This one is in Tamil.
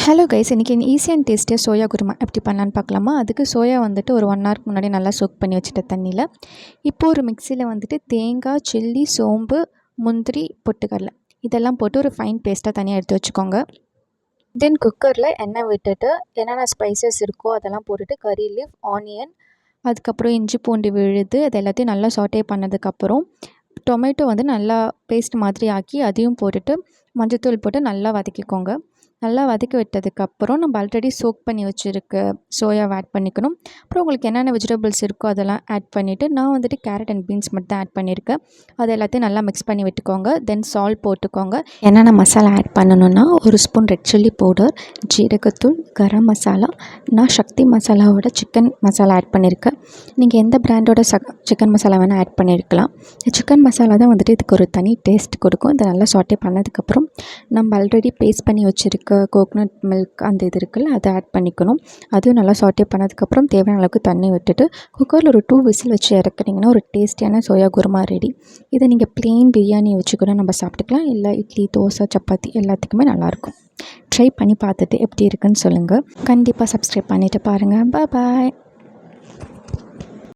ஹலோ கைஸ், இன்றைக்கி ஈஸி அண்ட் டேஸ்டியாக சோயா குருமா எப்படி பண்ணலான்னு பார்க்கலாமா? அதுக்கு சோயா வந்துட்டு ஒரு 1 ஹவருக்கு முன்னாடி நல்லா சோக் பண்ணி வச்சுட்டேன் தண்ணியில். இப்போது ஒரு மிக்சியில் வந்துட்டு தேங்காய், சில்லி, சோம்பு, முந்திரி, பொட்டுக்கடலை இதெல்லாம் போட்டு ஒரு ஃபைன் பேஸ்ட்டாக தனியாக எடுத்து வச்சுக்கோங்க. தென் குக்கரில் எண்ணெய் விட்டுட்டு என்னென்ன ஸ்பைசஸ் இருக்கோ அதெல்லாம் போட்டுட்டு கறி லீஃப், ஆனியன், அதுக்கப்புறம் இஞ்சி பூண்டு விழுது அது எல்லாத்தையும் நல்லா சாட்டே பண்ணதுக்கப்புறம் டொமேட்டோ வந்து நல்லா பேஸ்ட் மாதிரி ஆக்கி அதையும் போட்டுட்டு மஞ்சத்தூள் போட்டு நல்லா வதக்கிக்கோங்க. நல்லா வதக்கி விட்டதுக்கப்புறம் நம்ம ஆல்ரெடி சோக் பண்ணி வச்சுருக்க சோயாவை ஆட் பண்ணிக்கணும். அப்புறம் உங்களுக்கு என்னென்ன வெஜிடபிள்ஸ் இருக்கோ அதெல்லாம் ஆட் பண்ணிவிட்டு நான் வந்துட்டு கேரட் அண்ட் பீன்ஸ் மட்டும் தான் ஆட் பண்ணியிருக்கேன். அது எல்லாத்தையும் நல்லா மிக்ஸ் பண்ணி விட்டுக்கோங்க. தென் சால்ட் போட்டுக்கோங்க. என்னென்ன மசாலா ஆட் பண்ணணுன்னா 1 ஸ்பூன் ரெட் சில்லி பவுடர், ஜீரகத்தூள், கரம் மசாலா, நான் சக்தி மசாலாவோட சிக்கன் மசாலா ஆட் பண்ணியிருக்கேன். நீங்கள் எந்த பிராண்டோட சிக்கன் மசாலா வேணால் ஆட் பண்ணியிருக்கலாம். சிக்கன் மசாலா தான் வந்துட்டு இதுக்கு ஒரு தனி டேஸ்ட் கொடுக்கும். இதை நல்லா சாட்டே பண்ணதுக்கப்புறம் நம்ம ஆல்ரெடி பேஸ்ட் பண்ணி வச்சுருக்க கோகனட் மில்க் அந்த இது இருக்குல்ல அதை ஆட் பண்ணிக்கணும். அதையும் நல்லா சாட்டே பண்ணதுக்கப்புறம் தேவையான அளவுக்கு தண்ணி விட்டுட்டு குக்கரில் ஒரு 2 விசில் வச்சு இறக்குனிங்கன்னா ஒரு டேஸ்டியான சோயா குருமா ரெடி. இதை நீங்கள் ப்ளெயின் பிரியாணி வச்சு கூட நம்ம சாப்பிட்டுக்கலாம். இல்லை இட்லி, தோசை, சப்பாத்தி எல்லாத்துக்குமே நல்லாயிருக்கும். ட்ரை பண்ணி பார்த்துட்டு எப்படி இருக்குன்னு சொல்லுங்கள். கண்டிப்பாக சப்ஸ்கிரைப் பண்ணிவிட்டு பாருங்கள். பாய்.